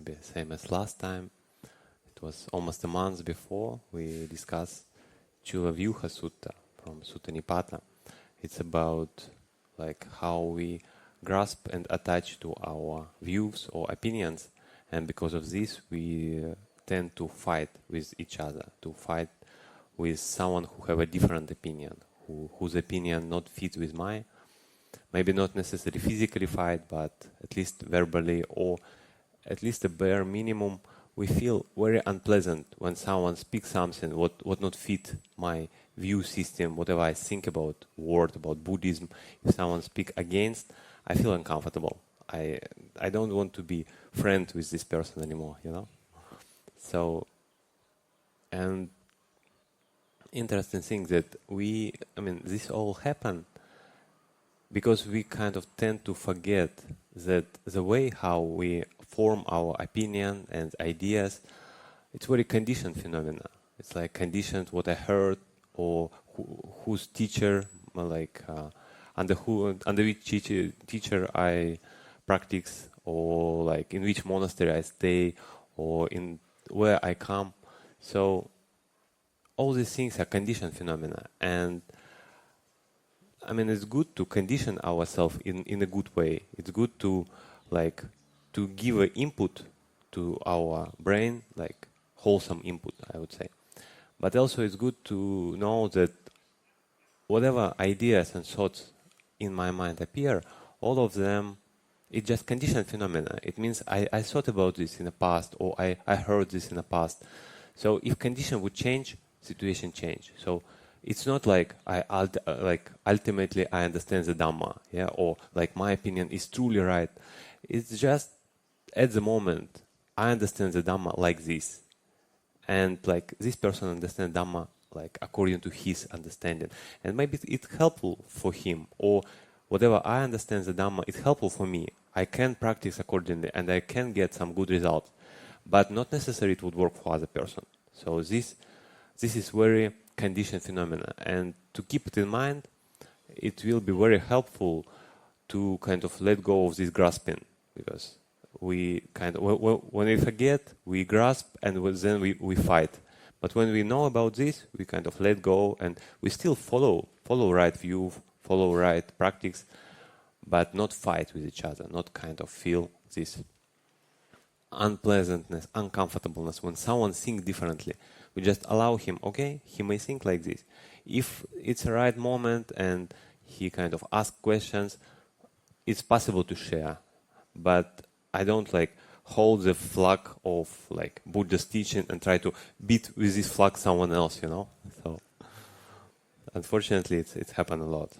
maybe same as last time. It was almost a month before we discussed Cūḻabyūhasutta from Sutta Nipata. It's about like how we grasp and attach to our views or opinions, and because of this we tend to fight with each other, to fight with someone who have a different opinion, whose opinion not fit with mine. Maybe not necessarily physically fight, but at least verbally, or at least a bare minimum. We feel very unpleasant when someone speaks something what not fit my view system, whatever I think about word, about Buddhism. If someone speak against, I feel uncomfortable. I don't want to be friend with this person anymore, you know. So, and interesting thing that this all happened because we kind of tend to forget that the way how we form our opinion and ideas, it's very conditioned phenomena. It's like conditioned what I heard, or whose teacher, under which teacher I practice, or like in which monastery I stay, or in where I come. So all these things are conditioned phenomena, and it's good to condition ourselves in a good way. It's good to give an input to our brain, like wholesome input, I would say. But also it's good to know that whatever ideas and thoughts in my mind appear, all of them, it's just conditioned phenomena. It means I thought about this in the past, or I heard this in the past. So if condition would change, situation change. So it's not like ultimately I understand the Dhamma, yeah, or like my opinion is truly right. It's just at the moment I understand the Dhamma like this, and like this person understands Dhamma like according to his understanding, and maybe it's helpful for him, or whatever I understand the Dhamma, it's helpful for me. I can practice accordingly, and I can get some good results, but not necessarily it would work for other person. So this is very conditioned phenomena, and to keep it in mind, it will be very helpful to kind of let go of this grasping, because we kind of, when we forget, we grasp, and then we fight. But when we know about this, we kind of let go, and we still follow right view, follow right practice, but not fight with each other, not kind of feel this unpleasantness, uncomfortableness when someone thinks differently. We just allow him, okay, he may think like this. If it's a right moment and he kind of asks questions, it's possible to share. But I don't like hold the flag of like Buddha's teaching and try to beat with this flag someone else, you know. So unfortunately, it's happened a lot.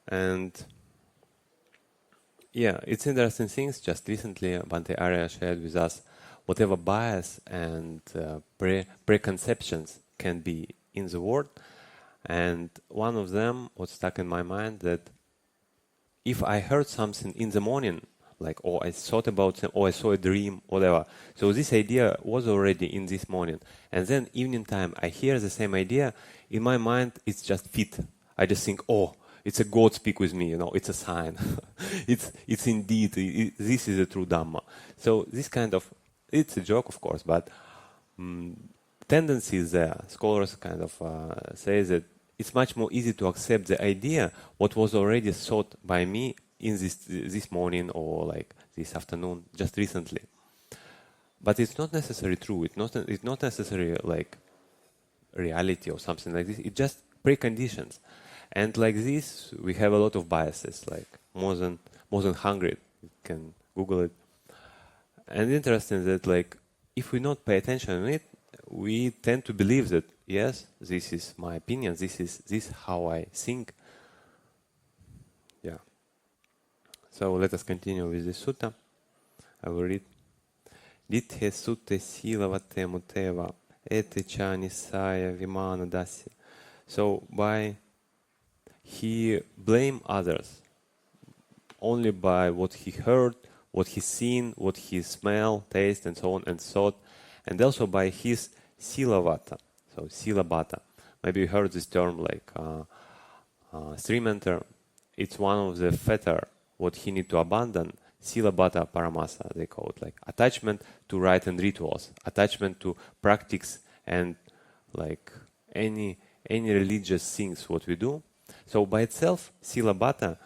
And yeah, it's interesting things. Just recently, Bhante Arya shared with us whatever bias and preconceptions can be in the world. And one of them was stuck in my mind, that if I heard something in the morning, like, or I thought about them, or I saw a dream, whatever. So this idea was already in this morning. And then evening time, I hear the same idea. In my mind, it's just fit. I just think, oh, it's a God speak with me, you know, it's a sign. it's indeed, this is a true Dhamma. So this kind of, it's a joke, of course, but tendency is there. Scholars kind of say that it's much more easy to accept the idea what was already thought by me in this morning, or like this afternoon, just recently. But it's not necessarily true. It's not necessarily like reality or something like this. It's just preconditions. And like this, we have a lot of biases, like more than 100. You can Google it. And interesting that, like, if we not pay attention to it, we tend to believe that yes, this is my opinion. This is how I think. Yeah. So let us continue with this sutta. I will read. Diṭṭhi sutte sīlavate muteva ete ca nisaya vimana dasi. So by he blame others only by what he heard, what he seen, what he smell, taste, and so on and thought, and also by his silavata. So silabata. Maybe you heard this term like stream enter. It's one of the fetter what he need to abandon. Cūḷabyūhasutta paramasa, they call it, like attachment to rite and rituals, attachment to practice and like any religious things what we do. So by itself, Cūḻabyūhasutta,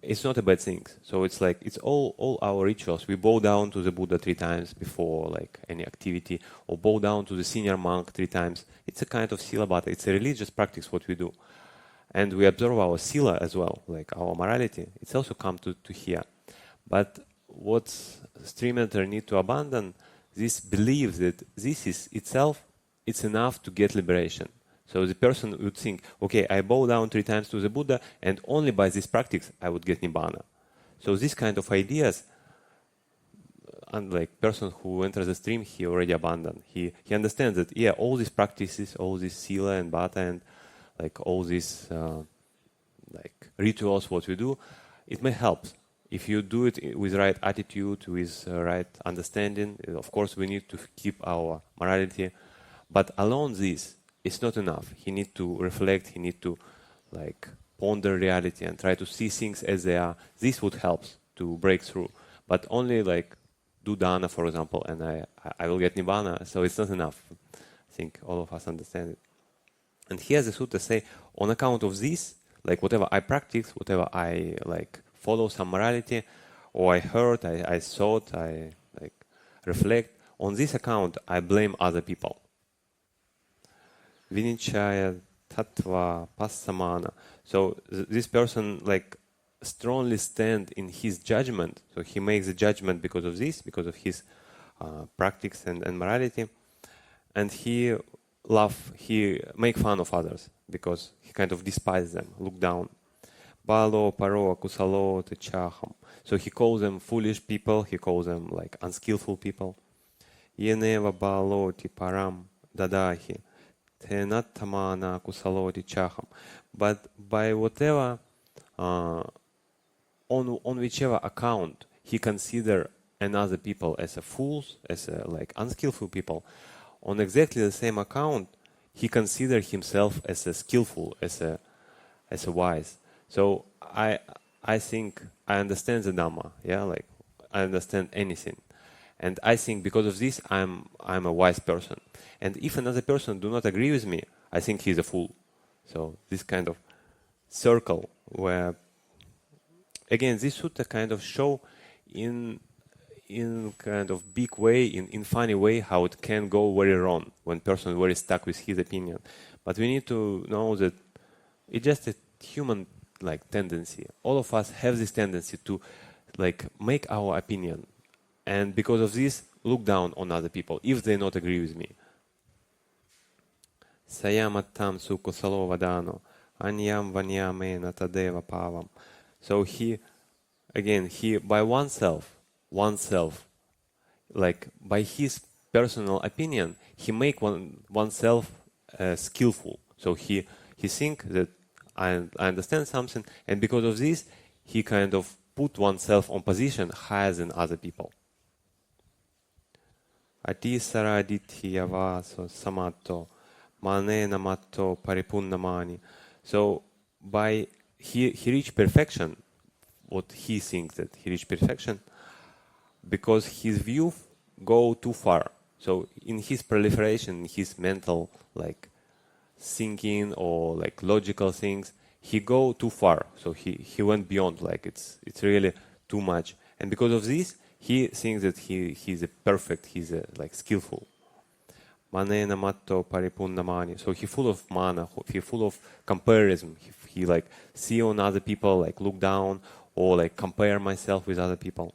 it's not a bad thing. So it's like, it's all our rituals. We bow down to the Buddha 3 times before like any activity, or bow down to the senior monk 3 times. It's a kind of Cūḻabyūhasutta. It's a religious practice what we do. And we observe our sila as well, like our morality. It's also come to here. But what stream enter need to abandon, this belief that this is itself, it's enough to get liberation. So the person would think, okay, I bow down 3 times to the Buddha, and only by this practice I would get Nibbana. So this kind of ideas, and like person who enters the stream, he already abandoned. He understands that, yeah, all these practices, all this sila and bhata, and like all these like rituals, what we do, it may help. If you do it with right attitude, with right understanding, of course we need to keep our morality. But alone this, it's not enough. He need to reflect, he need to like ponder reality and try to see things as they are. This would help to break through. But only like do dana, for example, and I will get Nibbana, so it's not enough. I think all of us understand it. And here the sutta say, on account of this, like whatever I practice, whatever I like follow some morality, or I heard, I thought, I like reflect, on this account I blame other people. Vinichaya tattva passamana. So this person like strongly stand in his judgment. So he makes a judgment because of this, because of his practice and morality, and he make fun of others because he kind of despises them, look down. Balo paro kusalo techaham. So he calls them foolish people. He calls them like unskillful people. Yeneva balo ti param dadahi. Tenattamana kusalo techaham. But by whatever, on whichever account he consider another people as a fools, as a like unskillful people, on exactly the same account he consider himself as a skillful, as a wise. So I think I understand the Dhamma, yeah, like I understand anything, and I think because of this I'm a wise person. And if another person do not agree with me, I think he's a fool. So this kind of circle where, again, this sutta kind of show in kind of big way, in funny way, how it can go very wrong when person is very stuck with his opinion. But we need to know that it's just a human like tendency. All of us have this tendency to like make our opinion, and because of this look down on other people if they not agree with me. Sayamattam sukusalo vadano anyam vanyamena tadeva pavam. So he by oneself, like by his personal opinion, he make oneself skillful. So he think that I understand something, and because of this, he kind of put oneself on position higher than other people. Atisara diṭṭhi yavaso samatto mane namatto paripunnamani. So by he reached perfection, what he thinks that he reached perfection, because his view go too far. So in his proliferation, his mental like thinking or like logical things, he go too far. So he went beyond, like it's really too much. And because of this, he thinks that he's a perfect, he's a like skillful. Manena matto paripunnamani. So he full of mana, he full of comparison. He like see on other people, like look down or like compare myself with other people.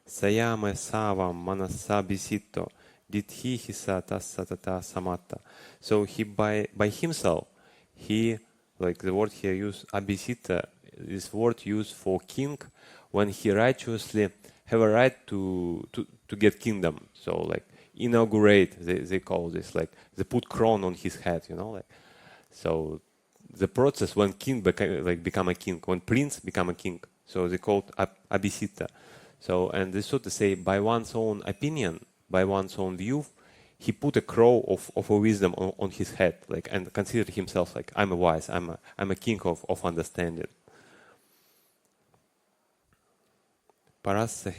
Sayama savam manasa bisitto diṭṭhi hisa tasatata samatta. So he by himself, he like the word here used abhisita, this word used for king when he righteously have a right to get kingdom. So like inaugurate, they call this, like they put crown on his head, like so the process when king become a king, when prince become a king, so they called abhisita. So and this sort of say by one's own opinion, by one's own view, he put a crown of a wisdom on his head, like, and considered himself like I'm a wise, I'm a king of understanding. parassa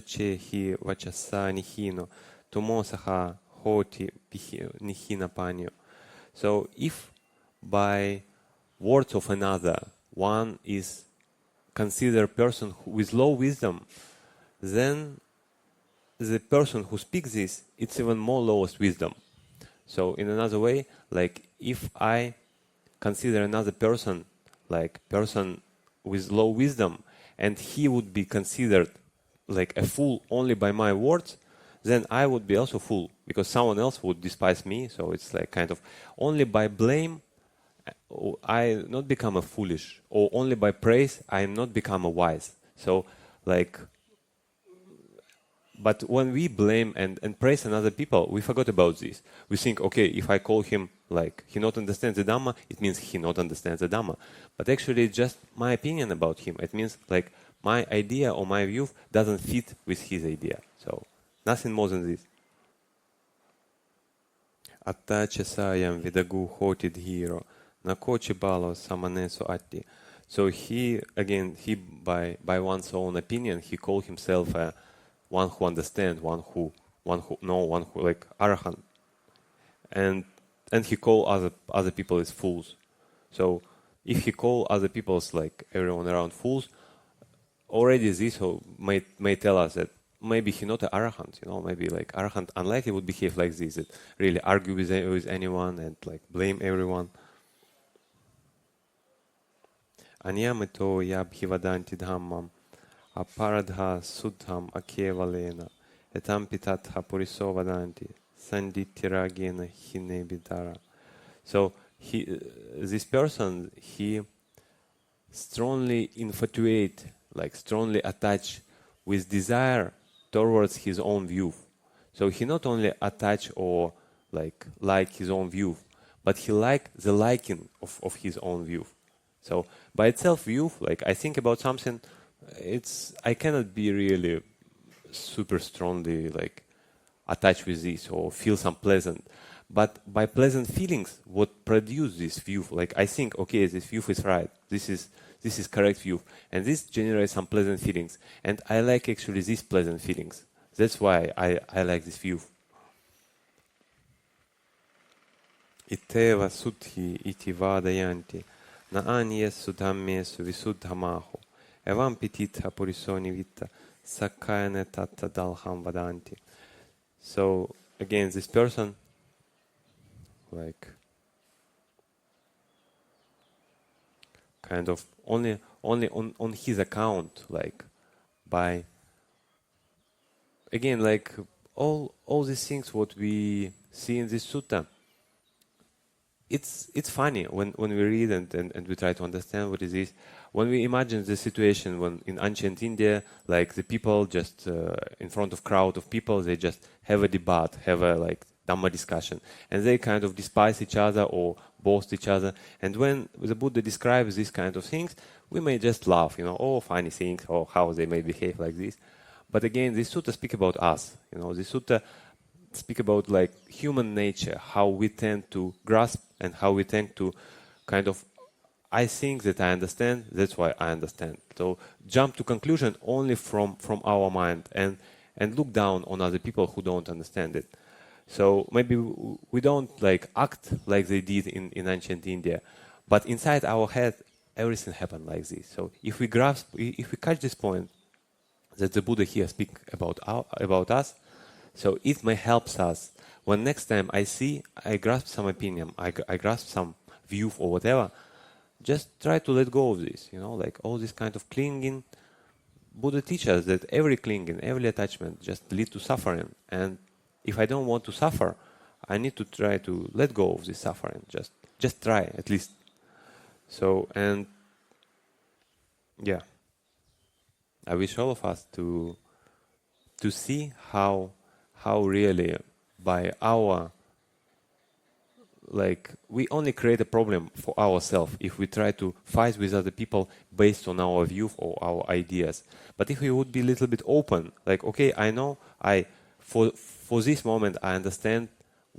che hi vachasa nihino, tumo saha hoti nihina panyo. So if by words of another one is considered a person with low wisdom, then the person who speaks this, it's even more lowest wisdom. So in another way, like if I consider another person like person with low wisdom, and he would be considered like a fool only by my words, then I would be also fool, because someone else would despise me. So it's like kind of only by blame I not become a foolish, or only by praise I am not become a wise. So like, but when we blame and praise another people, we forgot about this. We think, okay, if I call him like he not understands the Dhamma, it means he not understands the Dhamma. But actually it's just my opinion about him. It means like my idea or my view doesn't fit with his idea. So nothing more than this. Atta chesayam vidagu hoti dhiro, nakochi balo samaneso atti. So he by one's own opinion, he called himself one who understands, one who like arahant, and he call other people as fools. So if he call other people like everyone around fools, already this may tell us that maybe he not an arahant. Maybe like arahant unlikely would behave like this, that really argue with anyone and like blame everyone. Anyamito yabhivadanti dhammam aparadha suddham akevalena etam pitatha puriso vadanti sanditiragena hinebidara. So this person, he strongly infatuate, like strongly attached with desire towards his own view. So he not only attach or like his own view, but he like the liking of his own view. So by itself view, like I think about something, I cannot be really super strongly like attached with this or feel some pleasant. But by pleasant feelings, what produce this view, like I think, okay, this view is right, this is correct view, and this generates some pleasant feelings, and I like actually these pleasant feelings. That's why I like this view. Iteva suddhi iti vadayanti na anyesu dhammesu visuddhamaho evam pititha purisoni vita sakkayane tatta dalham vadanti. So again, this person, like kind of only on his account, like by again like all these things what we see in this sutta, it's funny when we read and we try to understand what it is. When we imagine the situation when in ancient India, like the people just in front of crowd of people, they just have a debate, have a like Dhamma discussion, and they kind of despise each other or boast each other. And when the Buddha describes these kind of things, we may just laugh, oh, funny things, or how they may behave like this. But again, this sutta speak about us. This sutta speak about like human nature, how we tend to grasp and how we tend to kind of, I think that I understand, that's why I understand. So jump to conclusion only from our mind and look down on other people who don't understand it. So maybe we don't like act like they did in ancient India, but inside our head everything happened like this. So if we catch this point that the Buddha here speak about us, so it may help us when next time I grasp some opinion, I grasp some view or whatever, just try to let go of this, like all this kind of clinging. Buddha teaches that every clinging, every attachment just lead to suffering, and if I don't want to suffer, I need to try to let go of this suffering. Just try at least. So, and yeah, I wish all of us to see how really by our, like, we only create a problem for ourselves if we try to fight with other people based on our view or our ideas. But if we would be a little bit open, like, okay, I know for this moment I understand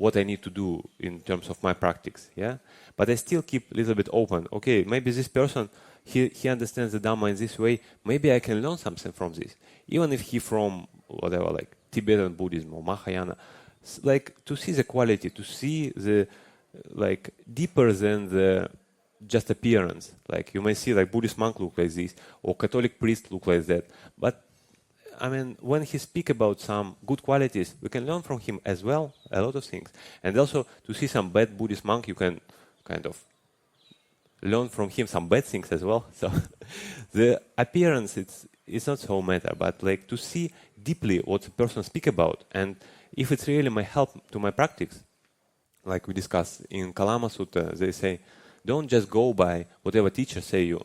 what I need to do in terms of my practice, yeah? But I still keep a little bit open. Okay, maybe this person, he understands the Dhamma in this way, maybe I can learn something from this. Even if he from, whatever, like Tibetan Buddhism or Mahayana, like to see the quality, to see the, like, deeper than the just appearance. Like you may see like Buddhist monk look like this, or Catholic priest look like that. But I mean, when he speak about some good qualities, we can learn from him as well a lot of things. And also to see some bad Buddhist monk, you can kind of learn from him some bad things as well. So the appearance, it's not so matter, but like to see deeply what the person speak about, and if it's really my help to my practice, like we discussed in Cūḷabyūhasutta, they say, don't just go by whatever teacher say you,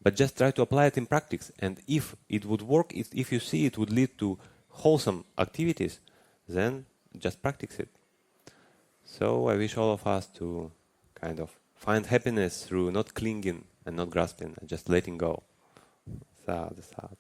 but just try to apply it in practice. And if it would work, if you see it would lead to wholesome activities, then just practice it. So I wish all of us to kind of find happiness through not clinging and not grasping and just letting go. Sadhu, sadhu.